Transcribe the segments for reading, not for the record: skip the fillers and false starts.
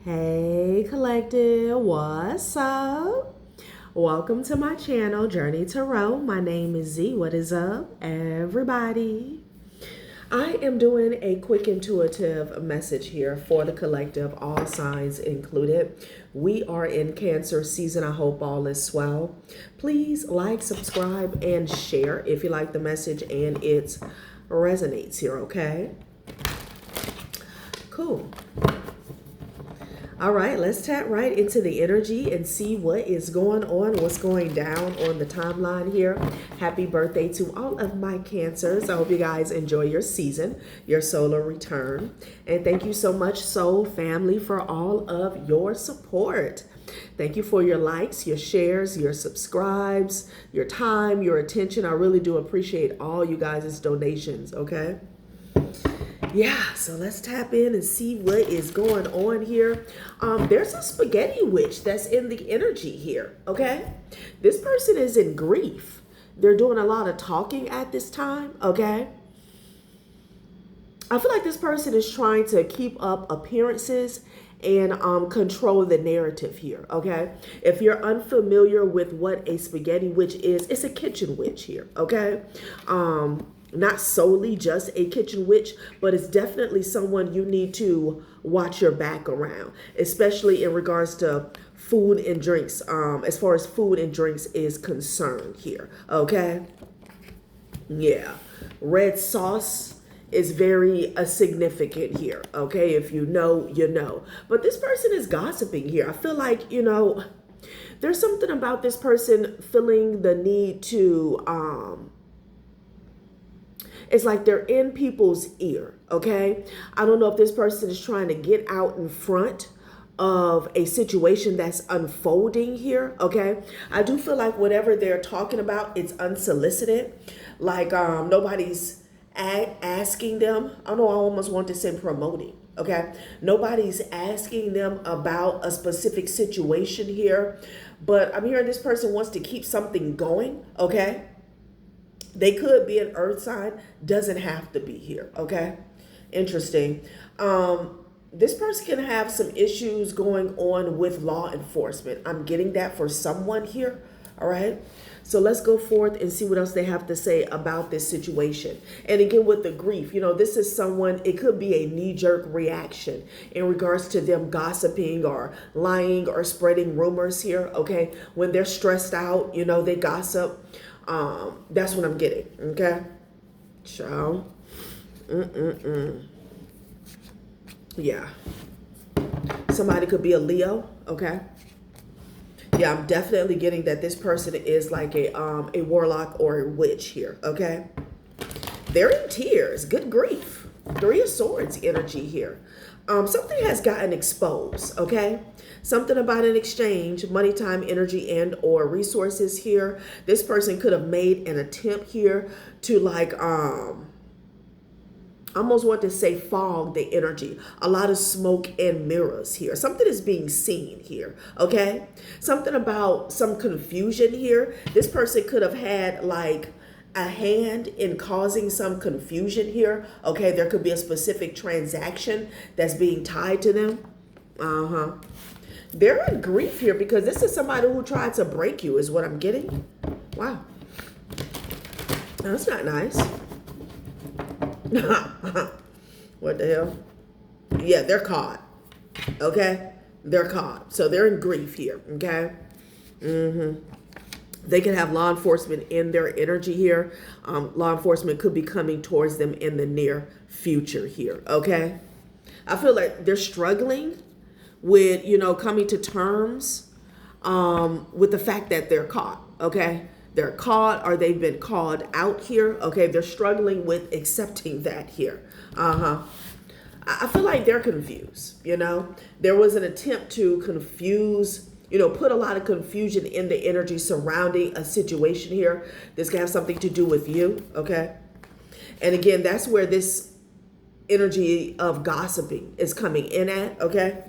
Hey collective, what's up? Welcome to my channel, Journey Tarot. My name is Z. What is up, everybody? I am doing a quick intuitive message here for the collective, all signs included. We are in Cancer season. I hope all is well. Please like, subscribe, and share if you like the message and it resonates here, okay? Cool. All right, let's tap right into the energy and see what is going on, what's going down on the timeline here. Happy birthday to all of my Cancers. I hope you guys enjoy your season, your solar return. And thank you so much, Soul Family, for all of your support. Thank you for your likes, your shares, your subscribes, your time, your attention. I really do appreciate all you guys' donations, okay? Yeah, so let's tap in and see what is going on here. There's a spaghetti witch that's in the energy here, okay? This person is in grief. They're doing a lot of talking at this time, okay? I feel like this person is trying to keep up appearances and control the narrative here, okay? If you're unfamiliar with what a spaghetti witch is, it's a kitchen witch here, okay? Not solely just a kitchen witch, but it's definitely someone you need to watch your back around, especially in regards to food and drinks, as far as food and drinks is concerned here, okay? Yeah, red sauce is very significant here, okay? If you know, you know. But this person is gossiping here. I feel like, there's something about this person feeling the need to, it's like they're in people's ear, okay? I don't know if this person is trying to get out in front of a situation that's unfolding here, okay? I do feel like whatever they're talking about, it's unsolicited. Like nobody's asking them. I don't know, I almost want to say promoting, okay? Nobody's asking them about a specific situation here. But I'm hearing this person wants to keep something going, okay? They could be an earth sign, doesn't have to be here, okay? Interesting. This person can have some issues going on with law enforcement. I'm getting that for someone here, all right? So let's go forth and see what else they have to say about this situation. And again, with the grief, this is someone, it could be a knee-jerk reaction in regards to them gossiping or lying or spreading rumors here, okay? When they're stressed out, they gossip. That's what I'm getting, okay? Ciao. Yeah. Somebody could be a Leo, okay? Yeah, I'm definitely getting that this person is like a warlock or a witch here, okay? They're in tears. Good grief. Three of Swords energy here. Something has gotten exposed, okay? Something about an exchange, money, time, energy, and or resources here. This person could have made an attempt here to like, I almost want to say fog the energy. A lot of smoke and mirrors here. Something is being seen here, okay? Something about some confusion here. This person could have had like a hand in causing some confusion here, okay? There could be a specific transaction that's being tied to them. They're in grief here because this is somebody who tried to break you is what I'm getting. Wow. That's not nice. What the hell? Yeah, they're caught. Okay? They're caught. So they're in grief here. Okay? They can have law enforcement in their energy here. Law enforcement could be coming towards them in the near future here. Okay? I feel like they're struggling with, coming to terms with the fact that they're caught. Okay? They're caught or they've been called out here. Okay, they're struggling with accepting that here. I feel like they're confused, There was an attempt to confuse, put a lot of confusion in the energy surrounding a situation here. This can have something to do with you, okay? And again, that's where this energy of gossiping is coming in at, okay?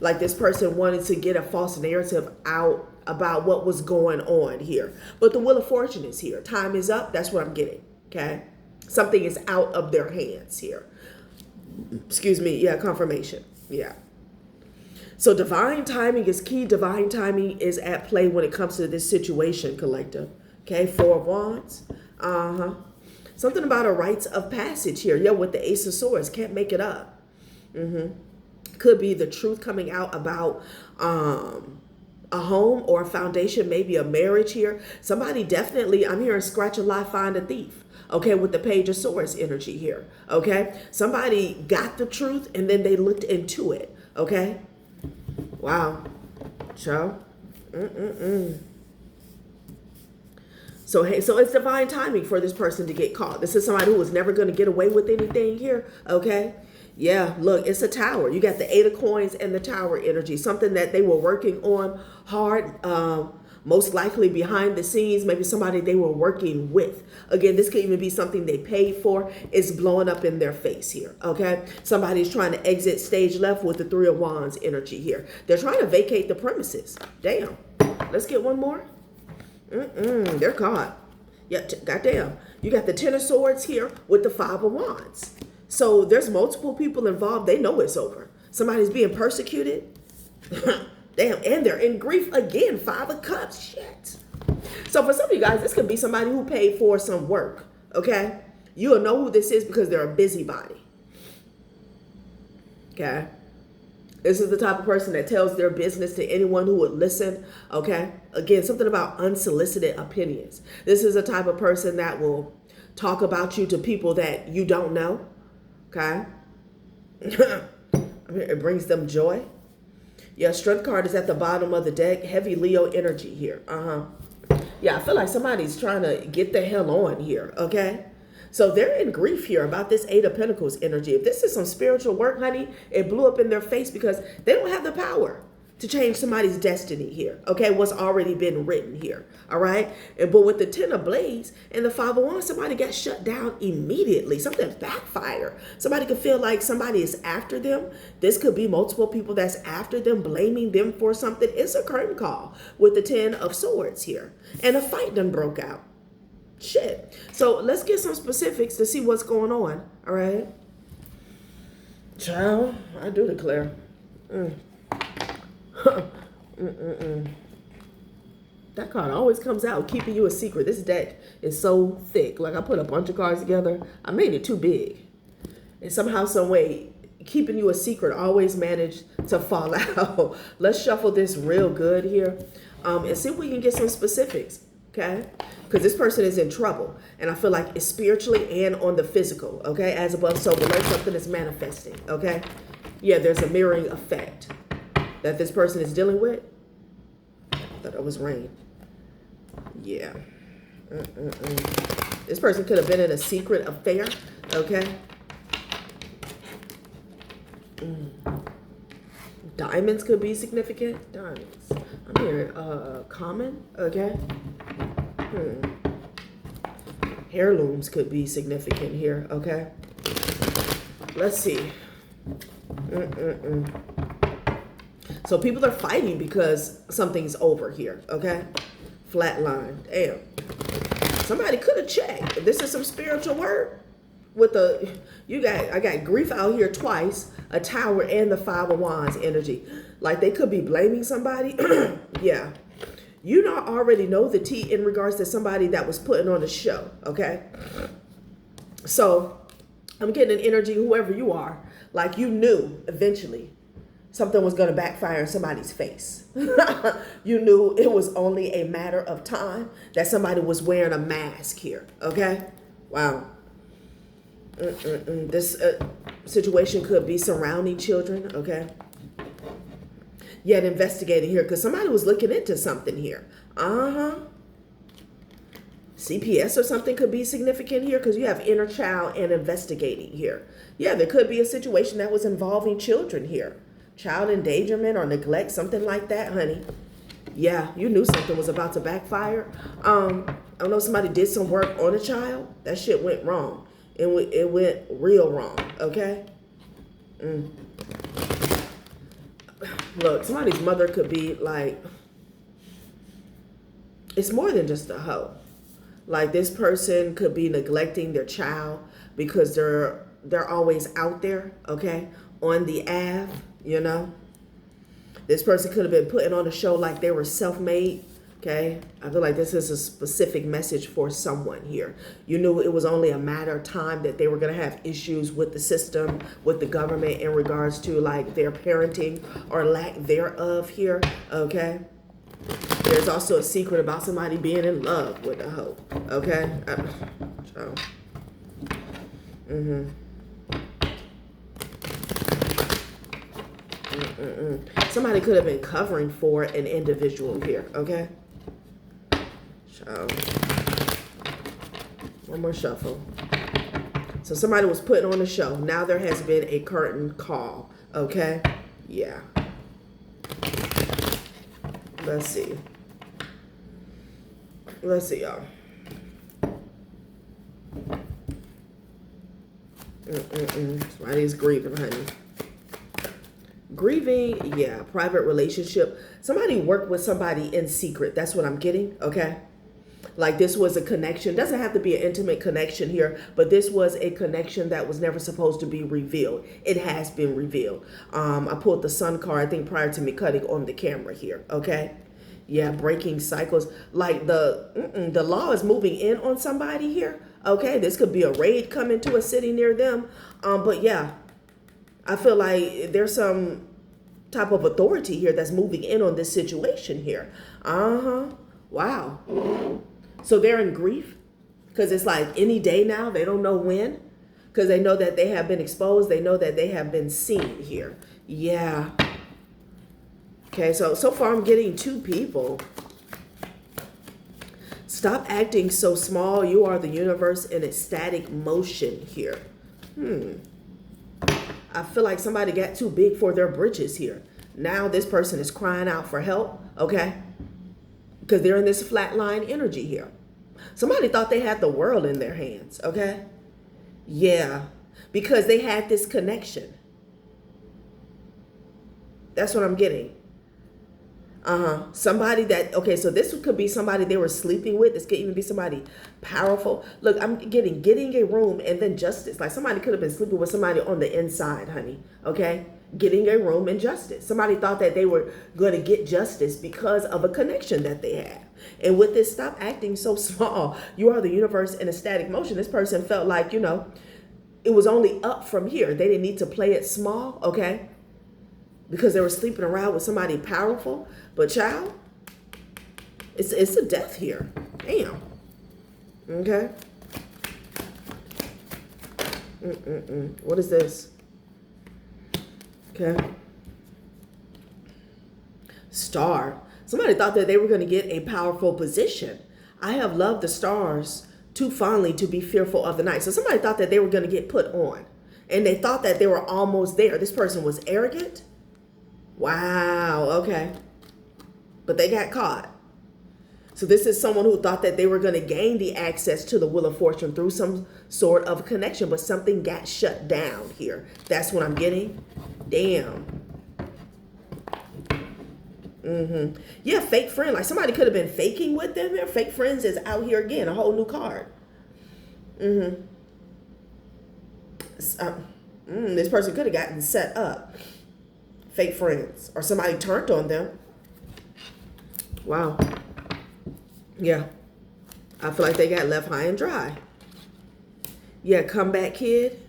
Like this person wanted to get a false narrative out about what was going on here. But the Wheel of Fortune is here. Time is up. That's what I'm getting. Okay. Something is out of their hands here. Excuse me. Yeah. Confirmation. Yeah. So divine timing is key. Divine timing is at play when it comes to this situation, collective. Okay, Four of Wands. Something about a rites of passage here. Yeah, with the Ace of Swords. Can't make it up. Could be the truth coming out about a home or a foundation, maybe a marriage here. Somebody definitely, I'm hearing scratch a lie, find a thief. Okay, with the Page of Swords energy here. Okay, somebody got the truth and then they looked into it. Okay, wow. So, So, hey, so it's divine timing for this person to get caught. This is somebody who was never going to get away with anything here. Okay. Yeah, look, it's a tower. You got the Eight of Coins and the Tower energy, something that they were working on hard, most likely behind the scenes, maybe somebody they were working with. Again, this could even be something they paid for. It's blowing up in their face here, okay? Somebody's trying to exit stage left with the Three of Wands energy here. They're trying to vacate the premises. Damn. Let's get one more. They're caught. Yeah, goddamn. You got the Ten of Swords here with the Five of Wands. So there's multiple people involved. They know it's over. Somebody's being persecuted. Damn, and they're in grief again. Five of Cups. Shit. So for some of you guys, this could be somebody who paid for some work. Okay? You'll know who this is because they're a busybody. Okay? This is the type of person that tells their business to anyone who would listen, okay? Again, something about unsolicited opinions. This is a type of person that will talk about you to people that you don't know, okay? It brings them joy. Yeah, Strength card is at the bottom of the deck. Heavy Leo energy here. Yeah, I feel like somebody's trying to get the hell on here, okay? So they're in grief here about this Eight of Pentacles energy. If this is some spiritual work, honey, it blew up in their face because they don't have the power to change somebody's destiny here. Okay, what's already been written here. All right. But with the Ten of Blades and the Five of Wands, somebody got shut down immediately. Something backfire. Somebody could feel like somebody is after them. This could be multiple people that's after them, blaming them for something. It's a curtain call with the Ten of Swords here. And a fight done broke out. Shit. So let's get some specifics to see what's going on. All right. Child, I do declare. That card always comes out keeping you a secret. This deck is so thick. Like I put a bunch of cards together. I made it too big. And somehow, some way, keeping you a secret always managed to fall out. Let's shuffle this real good here and see if we can get some specifics. Okay, because this person is in trouble, and I feel like it's spiritually and on the physical. Okay, as above, so below, something is manifesting. Okay, yeah, there's a mirroring effect that this person is dealing with. I thought it was rain. Yeah, this person could have been in a secret affair. Okay, diamonds could be significant. Diamonds. I'm hearing common. Okay. Heirlooms could be significant here, okay? Let's see. So people are fighting because something's over here, okay? Flatline. Damn. Somebody could have checked. If this is some spiritual work with the, I got grief out here twice, a tower and the Five of Wands energy. Like they could be blaming somebody. Yeah. You not already know the tea in regards to somebody that was putting on a show, okay? So I'm getting an energy, whoever you are, like you knew eventually something was going to backfire in somebody's face. You knew it was only a matter of time that somebody was wearing a mask here, okay? Wow. This situation could be surrounding children, okay? Yet investigating here because somebody was looking into something here. CPS or something could be significant here because you have inner child and investigating here. Yeah, there could be a situation that was involving children here. Child endangerment or neglect, something like that, honey. Yeah, you knew something was about to backfire. I know somebody did some work on a child. That shit went wrong. It went real wrong, okay? Look, somebody's mother could be like, it's more than just a hoe. Like this person could be neglecting their child because they're always out there, okay, on the Ave, you know. This person could have been putting on a show like they were self-made. Okay, I feel like this is a specific message for someone here. You knew it was only a matter of time that they were going to have issues with the system, with the government in regards to like their parenting or lack thereof here. Okay, there's also a secret about somebody being in love with a hoe. Okay, so, somebody could have been covering for an individual here. Okay. One more shuffle. So somebody was putting on a show. Now there has been a curtain call. Okay? Yeah. Let's see. Let's see, y'all. Somebody's grieving, honey. Grieving, yeah. Private relationship. Somebody worked with somebody in secret. That's what I'm getting. Okay? Like this was a connection. Doesn't have to be an intimate connection here, but this was a connection that was never supposed to be revealed. It has been revealed. I pulled the Sun card, I think, prior to me cutting on the camera here. Okay, yeah, breaking cycles. Like the law is moving in on somebody here. Okay, this could be a raid coming to a city near them. But yeah, I feel like there's some type of authority here that's moving in on this situation here. Wow. So they're in grief because it's like any day now. They don't know when because they know that they have been exposed. They know that they have been seen here. Yeah. Okay, so far I'm getting two people. Stop acting so small. You are the universe in ecstatic motion here. I feel like somebody got too big for their britches here. Now this person is crying out for help, okay? Because they're in this flatline energy here. Somebody thought they had the world in their hands, okay? Yeah, because they had this connection. That's what I'm getting. Somebody that, okay, so this could be somebody they were sleeping with. This could even be somebody powerful. Look, I'm getting a room and then justice. Like somebody could have been sleeping with somebody on the inside, honey, okay? Getting a room and justice. Somebody thought that they were going to get justice because of a connection that they had. And with this, stop acting so small. You are the universe in ecstatic motion. This person felt like, you know, it was only up from here. They didn't need to play it small, okay? Because they were sleeping around with somebody powerful. But child, it's a death here. Damn. Okay. What is this? Okay. Star. Somebody thought that they were going to get a powerful position. I have loved the stars too fondly to be fearful of the night. So somebody thought that they were going to get put on. And they thought that they were almost there. This person was arrogant. Wow. Okay. But they got caught. So this is someone who thought that they were going to gain the access to the Wheel of Fortune through some sort of connection, but something got shut down here. That's what I'm getting. Damn. Yeah, fake friend. Like somebody could have been faking with them here. Fake friends is out here again. A whole new card. This person could have gotten set up. Fake friends. Or somebody turned on them. Wow. Yeah. I feel like they got left high and dry. Yeah, comeback kid.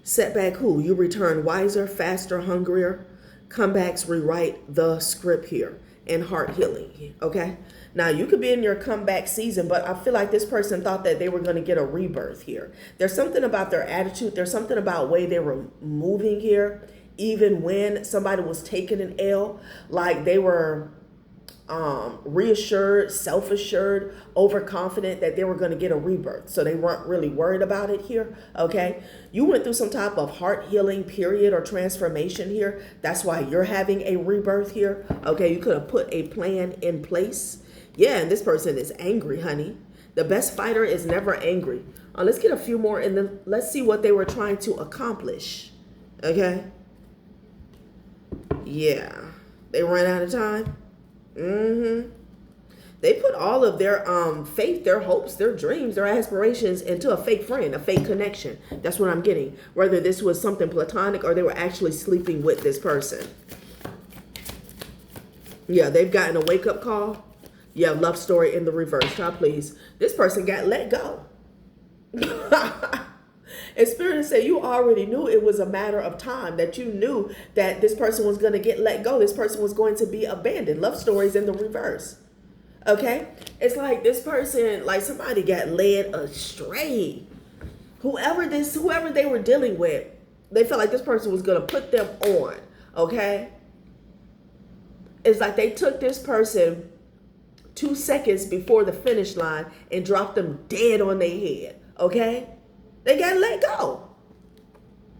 Setback who? You return wiser, faster, hungrier. Comebacks rewrite the script here. And heart healing. Okay? Now, you could be in your comeback season, but I feel like this person thought that they were going to get a rebirth here. There's something about their attitude. There's something about the way they were moving here. Even when somebody was taking an L, like they were reassured, self-assured, overconfident that they were going to get a rebirth. So they weren't really worried about it here, okay? You went through some type of heart healing period or transformation here. That's why you're having a rebirth here, okay? You could have put a plan in place. Yeah, and this person is angry, honey. The best fighter is never angry. Let's get a few more and then let's see what they were trying to accomplish, okay? Yeah, they ran out of time. They put all of their faith, their hopes, their dreams, their aspirations into a fake friend, a fake connection. That's what I'm getting. Whether this was something platonic or they were actually sleeping with this person. Yeah, they've gotten a wake-up call. Yeah, love story in the reverse. Child, please. This person got let go. And Spirit said you already knew it was a matter of time, that you knew that this person was going to get let go. This person was going to be abandoned. Love stories in the reverse. Okay? It's like this person, like somebody got led astray. Whoever they were dealing with, they felt like this person was going to put them on. Okay? It's like they took this person 2 seconds before the finish line and dropped them dead on their head. Okay? They got let go.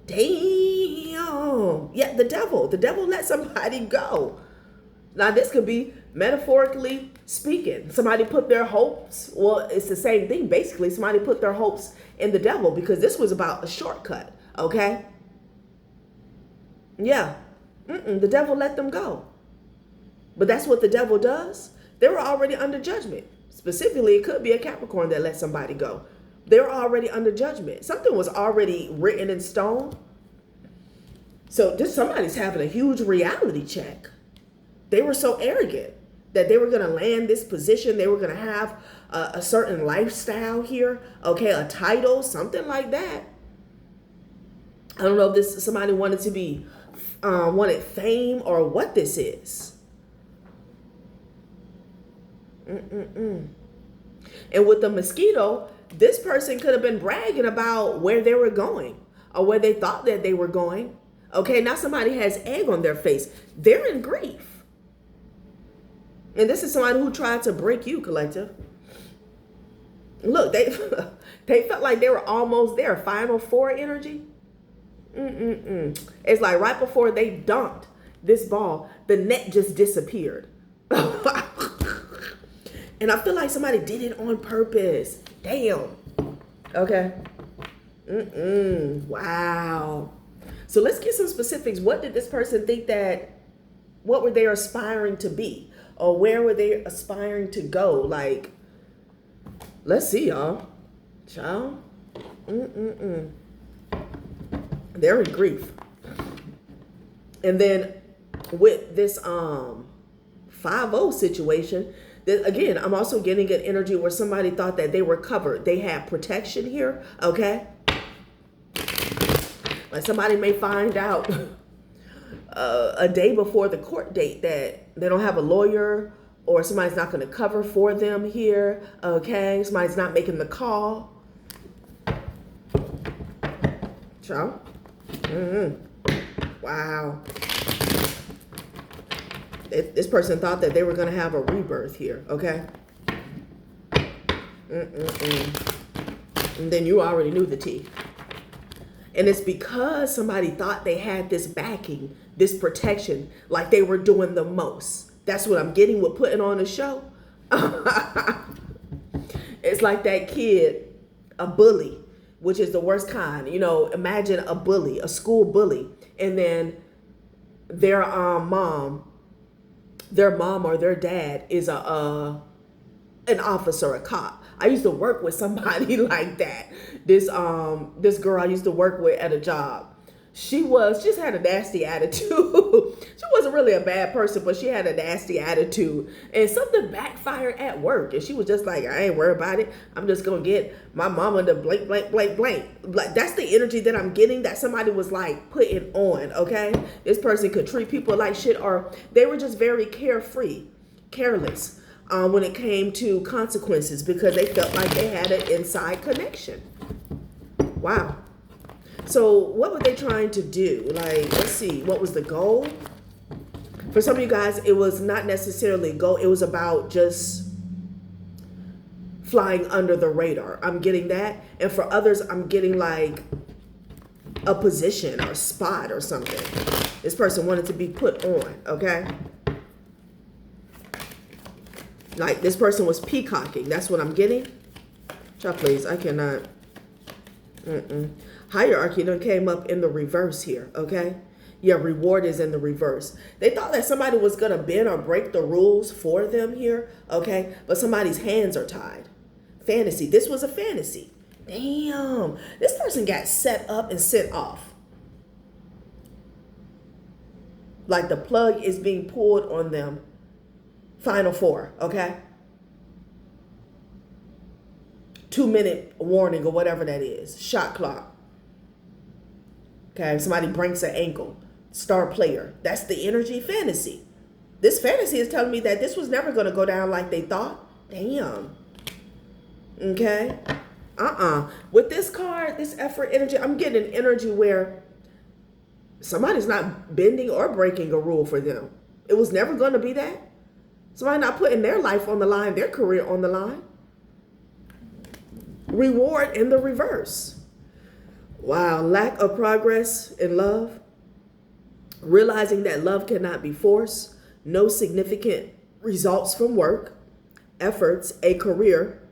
Damn. Yeah, the devil let somebody go. Now, this could be metaphorically speaking. Somebody put their hopes, well, it's the same thing, basically. Somebody put their hopes in the devil, because this was about a shortcut, okay? Yeah. The devil let them go. But that's what the devil does. They were already under judgment. Specifically, it could be a Capricorn that let somebody go. They were already under judgment. Something was already written in stone. So somebody's having a huge reality check. They were so arrogant that they were going to land this position. They were going to have a certain lifestyle here. Okay, a title, something like that. I don't know if somebody wanted to be, wanted fame or what this is. And with the mosquito, this person could have been bragging about where they were going or where they thought that they were going. Okay, now somebody has egg on their face. They're in grief. And this is somebody who tried to break you, collective. Look, they felt like they were almost there. Final four energy. It's like right before they dunked this ball, the net just disappeared. And I feel like somebody did it on purpose. Damn. Okay. Wow. So let's get some specifics. What did this person think what were they aspiring to be? Or where were they aspiring to go? Like, let's see, y'all. Child. They're in grief. And then with this 5-0 situation, again, I'm also getting an energy where somebody thought that they were covered. They had protection here, okay? Like somebody may find out a day before the court date that they don't have a lawyer, or somebody's not going to cover for them here, okay? Somebody's not making the call. So, wow. This person thought that they were going to have a rebirth here, okay? And then you already knew the tea. And it's because somebody thought they had this backing, this protection, like they were doing the most. That's what I'm getting with putting on a show. It's like that kid, a bully, which is the worst kind. You know, imagine a bully, a school bully, and then their mom or their dad is an officer, a cop. I used to work with somebody like that. This girl I used to work with at a job. She just had a nasty attitude. She wasn't really a bad person, but she had a nasty attitude. And something backfired at work. And she was just like, I ain't worried about it. I'm just going to get my mama to blank, blank, blank, blank. Like, that's the energy that I'm getting, that somebody was like putting on, okay? This person could treat people like shit, or they were just very carefree, careless when it came to consequences, because they felt like they had an inside connection. Wow. So what were they trying to do? Like, let's see, what was the goal? For some of you guys, it was not necessarily a goal. It was about just flying under the radar. I'm getting that. And for others, I'm getting like a position or spot or something. This person wanted to be put on, okay? Like this person was peacocking. That's what I'm getting. Child, please, I cannot. Hierarchy done came up in the reverse here, okay? Yeah, reward is in the reverse. They thought that somebody was going to bend or break the rules for them here, okay? But somebody's hands are tied. Fantasy. This was a fantasy. Damn. This person got set up and sent off. Like the plug is being pulled on them Final four, okay? 2-minute warning or whatever that is. Shot clock. Okay, if somebody breaks an ankle. Star player. That's the energy fantasy. This fantasy is telling me that this was never going to go down like they thought. Damn. Okay? With this card, this effort energy, I'm getting an energy where somebody's not bending or breaking a rule for them. It was never going to be that. Somebody not putting their life on the line, their career on the line. Reward in the reverse. Wow, lack of progress in love. Realizing that love cannot be forced. No significant results from work, efforts, a career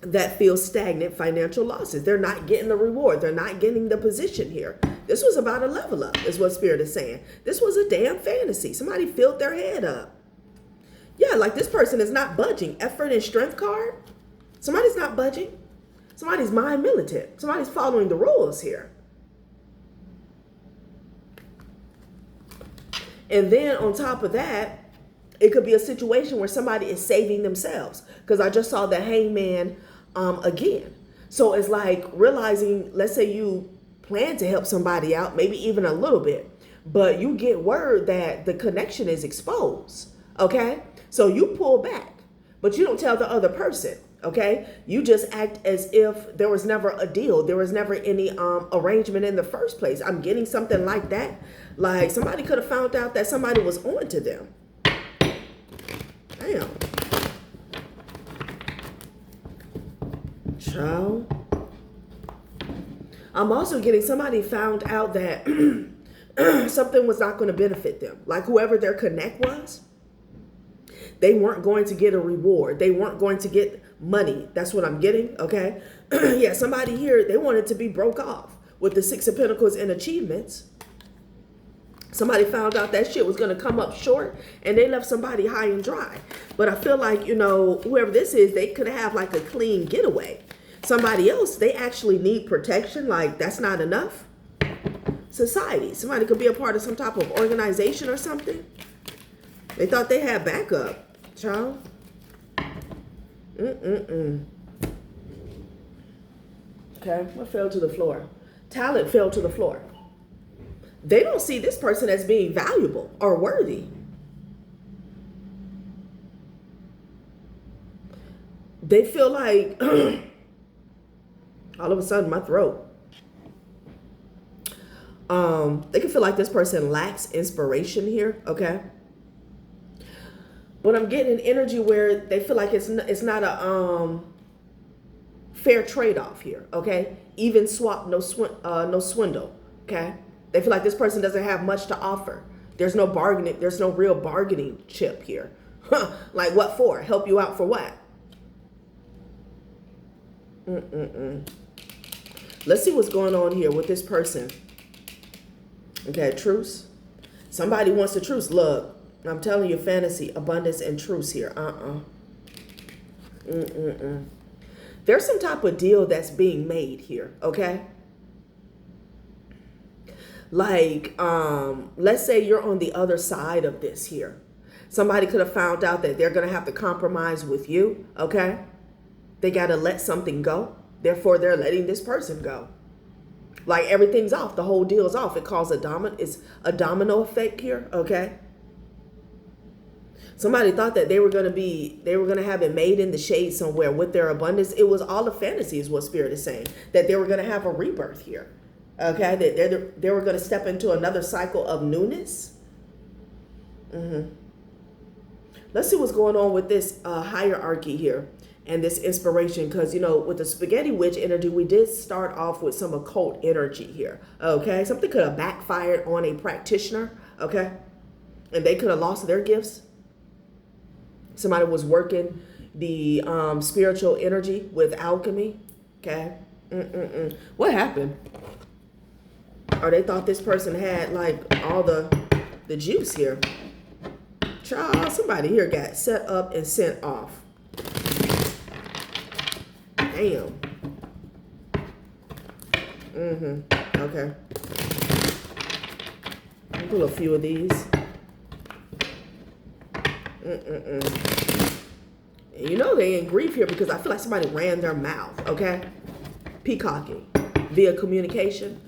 that feels stagnant, financial losses. They're not getting the reward. They're not getting the position here. This was about a level up, is what Spirit is saying. This was a damn fantasy. Somebody filled their head up. Yeah, like this person is not budging. Effort and strength card. Somebody's not budging. Somebody's mind militant. Somebody's following the rules here. And then on top of that, it could be a situation where somebody is saving themselves. Because I just saw the hangman again. So it's like realizing, let's say you plan to help somebody out, maybe even a little bit, but you get word that the connection is exposed. Okay? So you pull back, but you don't tell the other person. Okay? You just act as if there was never a deal. There was never any arrangement in the first place. I'm getting something like that. Like somebody could have found out that somebody was on to them. Damn. Child. I'm also getting somebody found out that something was not going to benefit them. Like whoever their connect was, they weren't going to get a reward. They weren't going to get money. That's what I'm getting. Okay. Yeah. Somebody here, they wanted to be broke off with the Six of Pentacles and achievements. Somebody found out that shit was going to come up short and they left somebody high and dry. But I feel like, you know, whoever this is, they could have like a clean getaway. Somebody else, they actually need protection. Like that's not enough. Society. Somebody could be a part of some type of organization or something. They thought they had backup. Child. Okay, what fell to the floor? Talent fell to the floor. They don't see this person as being valuable or worthy. They feel like, all of a sudden, my throat. They can feel like this person lacks inspiration here, okay? But I'm getting an energy where they feel like it's not a fair trade-off here, okay? Even swap, no swindle, okay? They feel like this person doesn't have much to offer. There's no bargaining. There's no real bargaining chip here. Like what for? Help you out for what? Let's see what's going on here with this person. Okay, truce. Somebody wants a truce. Look, I'm telling you, fantasy, abundance, and truce here. There's some type of deal that's being made here, okay? Like, let's say you're on the other side of this here. Somebody could have found out that they're going to have to compromise with you, okay? They got to let something go. Therefore, they're letting this person go. Like, everything's off. The whole deal's off. It caused it's a domino effect here, okay? Somebody thought that they were going to have it made in the shade somewhere with their abundance. It was all a fantasy is what Spirit is saying. That they were going to have a rebirth here. Okay, they were going to step into another cycle of newness. Let's see what's going on with this hierarchy here and this inspiration. Because, you know, with the spaghetti witch energy, we did start off with some occult energy here. Okay, something could have backfired on a practitioner. Okay, and they could have lost their gifts. Somebody was working the spiritual energy with alchemy. Okay, what happened? Or they thought this person had like all the juice here. Child, somebody here got set up and sent off. Damn. Okay. I'll pull a few of these. And you know they in grief here because I feel like somebody ran their mouth, okay? Peacocking via communication.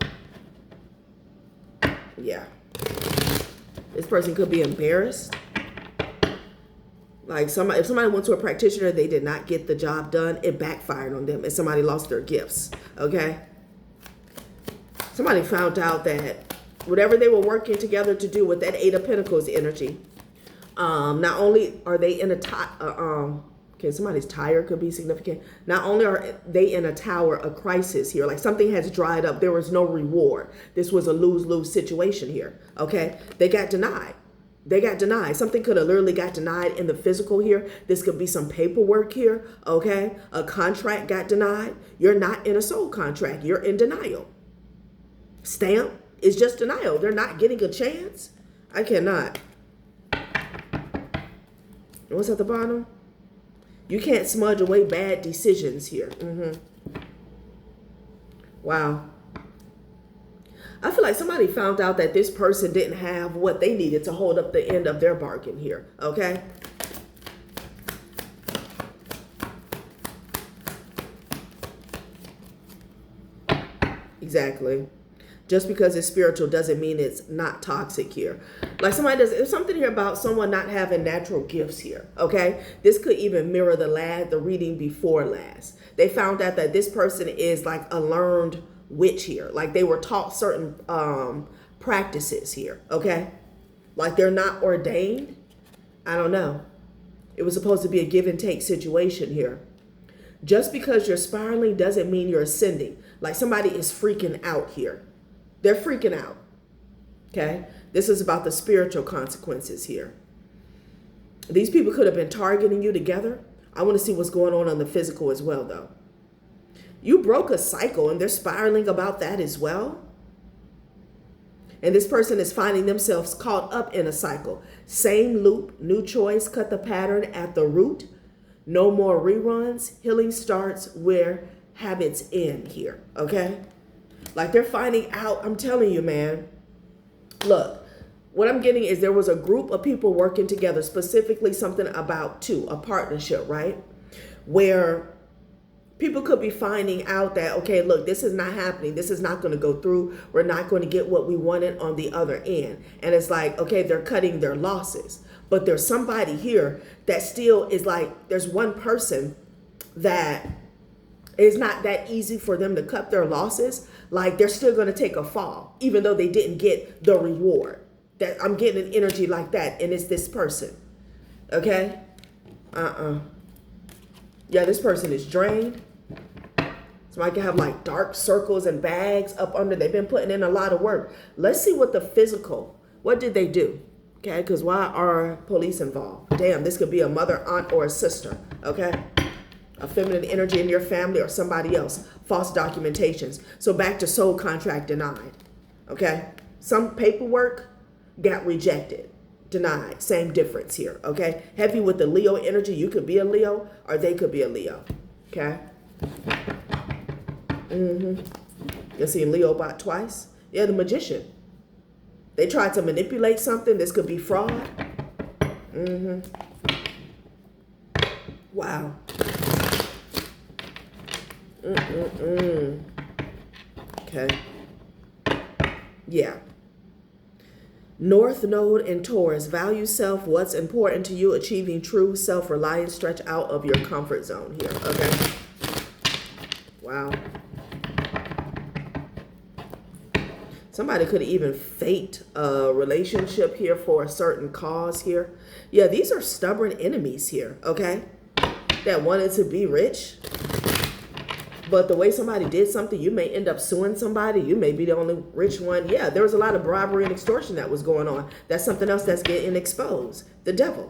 Yeah. This person could be embarrassed. Like if somebody went to a practitioner, they did not get the job done, it backfired on them and somebody lost their gifts, okay? Somebody found out that whatever they were working together to do with that Eight of Pentacles energy, not only are they in a okay, somebody's tire could be significant. Not only are they in a tower of crisis here, like something has dried up, there was no reward. This was a lose-lose situation here, okay? They got denied. They got denied. Something could have literally got denied in the physical here. This could be some paperwork here, okay? A contract got denied. You're not in a soul contract. You're in denial. Stamp is just denial. They're not getting a chance. I cannot. What's at the bottom? You can't smudge away bad decisions here. Wow. I feel like somebody found out that this person didn't have what they needed to hold up the end of their bargain here, okay? Exactly. Just because it's spiritual doesn't mean it's not toxic here. Like there's something here about someone not having natural gifts here, okay? This could even mirror the reading before last. They found out that this person is like a learned witch here. Like they were taught certain practices here, okay? Like they're not ordained. I don't know. It was supposed to be a give and take situation here. Just because you're spiraling doesn't mean you're ascending. Like somebody is freaking out here. They're freaking out, okay? This is about the spiritual consequences here. These people could have been targeting you together. I want to see what's going on the physical as well, though. You broke a cycle and they're spiraling about that as well. And this person is finding themselves caught up in a cycle. Same loop, new choice, cut the pattern at the root. No more reruns. Healing starts where habits end here, okay? Like they're finding out, I'm telling you, man. Look, what I'm getting is there was a group of people working together, specifically something about a partnership, right? Where people could be finding out that, okay, look, this is not happening. This is not going to go through. We're not going to get what we wanted on the other end. And it's like, okay, they're cutting their losses. But there's somebody here that still is like, there's one person that it's not that easy for them to cut their losses. Like they're still going to take a fall, even though they didn't get the reward. That I'm getting an energy like that, and it's this person. Okay? Yeah, this person is drained. Somebody can have like dark circles and bags up under. They've been putting in a lot of work. Let's see what the physical, what did they do? Okay, because why are police involved? Damn, this could be a mother, aunt, or a sister. Okay? A feminine energy in your family or somebody else. False documentations. So back to soul contract denied. Okay? Some paperwork got rejected. Denied. Same difference here. Okay? Heavy with the Leo energy. You could be a Leo or they could be a Leo. Okay? You see Leo bot twice? Yeah, the magician. They tried to manipulate something. This could be fraud. Wow. Okay. Yeah. North Node in Taurus. Value self. What's important to you. Achieving true self-reliance. Stretch out of your comfort zone here. Okay. Wow. Somebody could have even faked a relationship here for a certain cause here. Yeah, these are stubborn enemies here. Okay. That wanted to be rich. But the way somebody did something, you may end up suing somebody. You may be the only rich one. Yeah, there was a lot of bribery and extortion that was going on. That's something else that's getting exposed. The devil.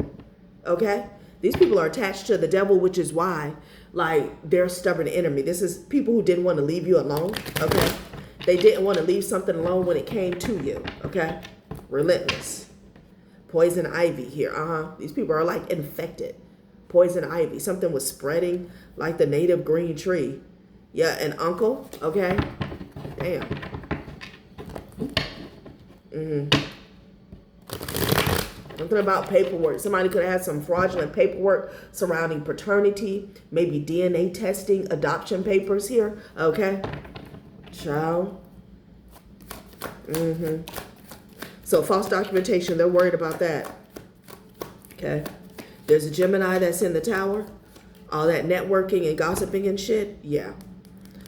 Okay? These people are attached to the devil, which is why, like, they're a stubborn enemy. This is people who didn't want to leave you alone. Okay? They didn't want to leave something alone when it came to you. Okay? Relentless. Poison ivy here. These people are like infected. Poison ivy. Something was spreading like the native green tree. Yeah, an uncle, okay? Damn. Something about paperwork. Somebody could have had some fraudulent paperwork surrounding paternity, maybe DNA testing, adoption papers here. Okay. Child. So false documentation, they're worried about that. Okay. There's a Gemini that's in the tower. All that networking and gossiping and shit. Yeah.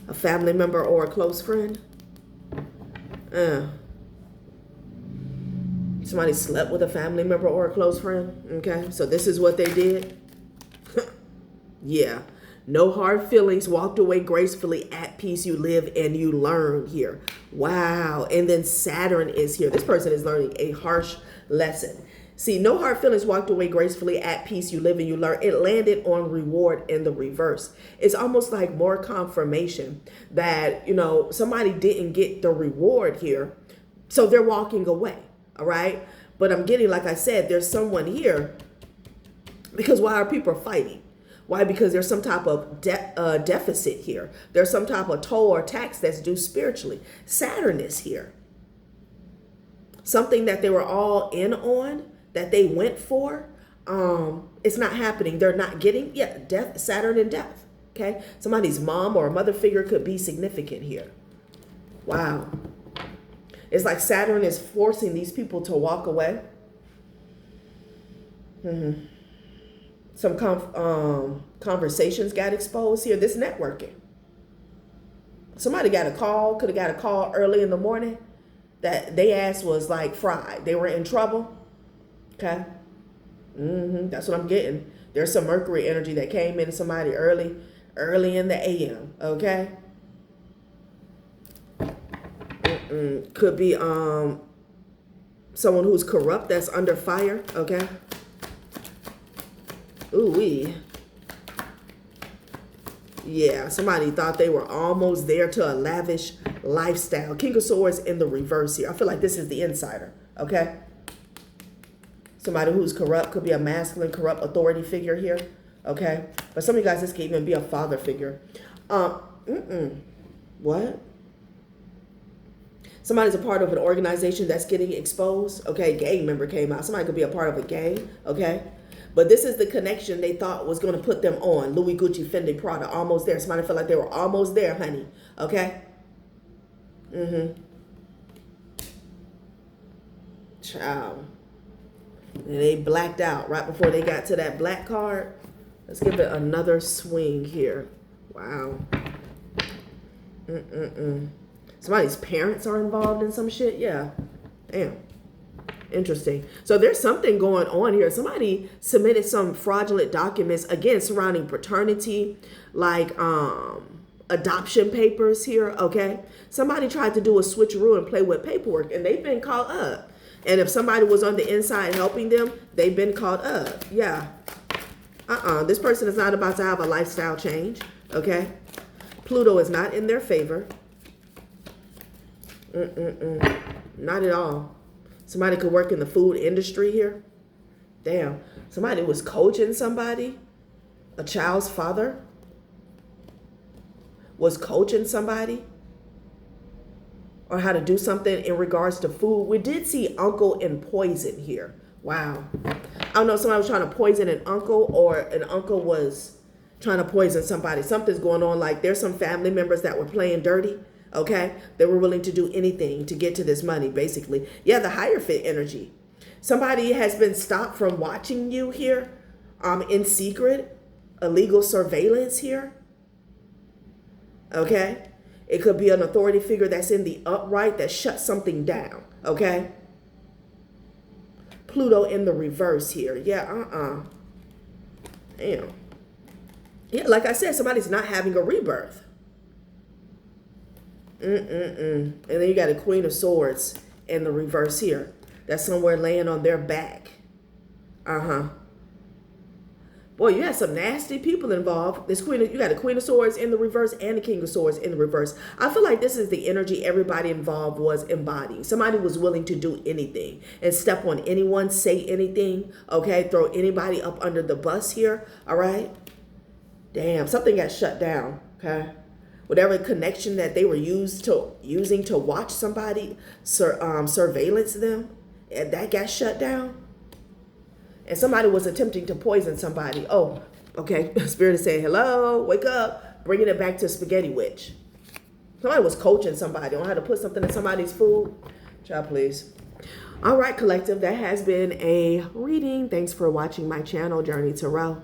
A family member or a close friend. Somebody slept with a family member or a close friend. Okay. So this is what they did. Yeah. No hard feelings. Walked away gracefully. At peace. You live and you learn here. Wow. And then Saturn is here. This person is learning a harsh lesson. See, no hard feelings, walked away gracefully, at peace, you live and you learn. It landed on reward in the reverse. It's almost like more confirmation that, you know, somebody didn't get the reward here, so they're walking away, all right? But I'm getting, like I said, there's someone here, because why are people fighting? Why? Because there's some type of deficit here. There's some type of toll or tax that's due spiritually. Saturn is here. Something that they were all in on, that they went for, it's not happening. They're not getting, death, Saturn and death, okay? Somebody's mom or a mother figure could be significant here. Wow. It's like Saturn is forcing these people to walk away. Some conversations got exposed here. This networking. Somebody got a call, could have got a call early in the morning that they asked was like fried. They were in trouble. Okay. That's what I'm getting. There's some Mercury energy that came in somebody early in the AM. Okay. Could be someone who's corrupt that's under fire. Okay. Ooh-wee. Yeah, somebody thought they were almost there to a lavish lifestyle. King of Swords in the reverse here. I feel like this is the insider. Okay. Somebody who's corrupt, could be a masculine, corrupt authority figure here. Okay. But some of you guys, this could even be a father figure. What? Somebody's a part of an organization that's getting exposed. Okay. Gang member came out. Somebody could be a part of a gang. Okay. But this is the connection they thought was going to put them on. Louis, Gucci, Fendi, Prada. Almost there. Somebody felt like they were almost there, honey. Okay. Child. And they blacked out right before they got to that black card. Let's give it another swing here. Wow. Somebody's parents are involved in some shit. Yeah. Damn. Interesting. So there's something going on here. Somebody submitted some fraudulent documents, again, surrounding paternity, like adoption papers here. Okay. Somebody tried to do a switcheroo and play with paperwork, and they've been caught up. And if somebody was on the inside helping them, they've been caught up. Yeah. This person is not about to have a lifestyle change. Okay. Pluto is not in their favor. Not at all. Somebody could work in the food industry here. Damn. Somebody was coaching somebody. A child's father was coaching somebody or how to do something in regards to food. We did see uncle and poison here. Wow. I don't know if somebody was trying to poison an uncle or an uncle was trying to poison somebody. Something's going on. Like there's some family members that were playing dirty. Okay. They were willing to do anything to get to this money, basically. Yeah. The Hierophant energy. Somebody has been stopped from watching you here in secret. Illegal surveillance here. Okay. It could be an authority figure that's in the upright that shuts something down. Okay. Pluto in the reverse here. Yeah. Damn. Yeah, like I said, somebody's not having a rebirth. And then you got a Queen of Swords in the reverse here. That's somewhere laying on their back. Boy, you had some nasty people involved. You got a Queen of Swords in the reverse and a King of Swords in the reverse. I feel like this is the energy everybody involved was embodying. Somebody was willing to do anything and step on anyone, say anything, okay? Throw anybody up under the bus here, all right? Damn, something got shut down, okay? Whatever connection that they were using to watch somebody, surveillance them, and that got shut down. and somebody was attempting to poison somebody. Oh, okay. Spirit is saying, hello, wake up, bringing it back to spaghetti witch. Somebody was coaching somebody on how to put something in somebody's food. Child, please. All right, collective, that has been a reading. Thanks for watching my channel, Journey Tarot.